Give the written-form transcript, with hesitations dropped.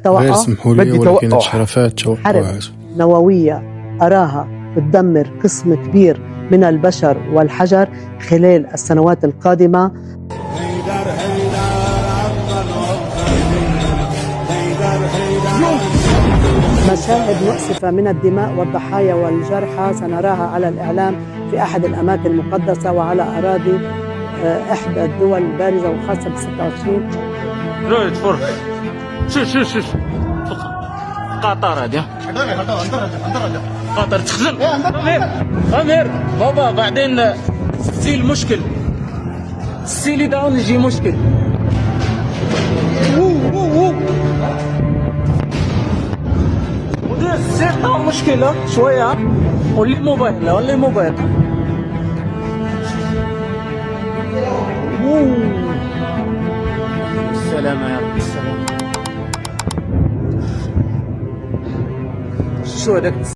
غير سمحوا لي، بدي ولكن توقع. شرفات حرب توقعات. نووية أراها تدمر قسم كبير من البشر والحجر خلال السنوات القادمة. مشاهد مؤسفة من الدماء والضحايا والجرحى سنراها على الإعلام في أحد الأماكن المقدسة وعلى أراضي إحدى الدول البارزة وخاصة ب 26. رؤية فرق. شوف قطر هذه قطر تخزن. أمير بابا بعدين ستيل مشكل، ستيلي داون يجي مشكل. ودي السيطة مشكلة شوية. ولي موبايل السلامة يا رب، السلامة. شو هذاك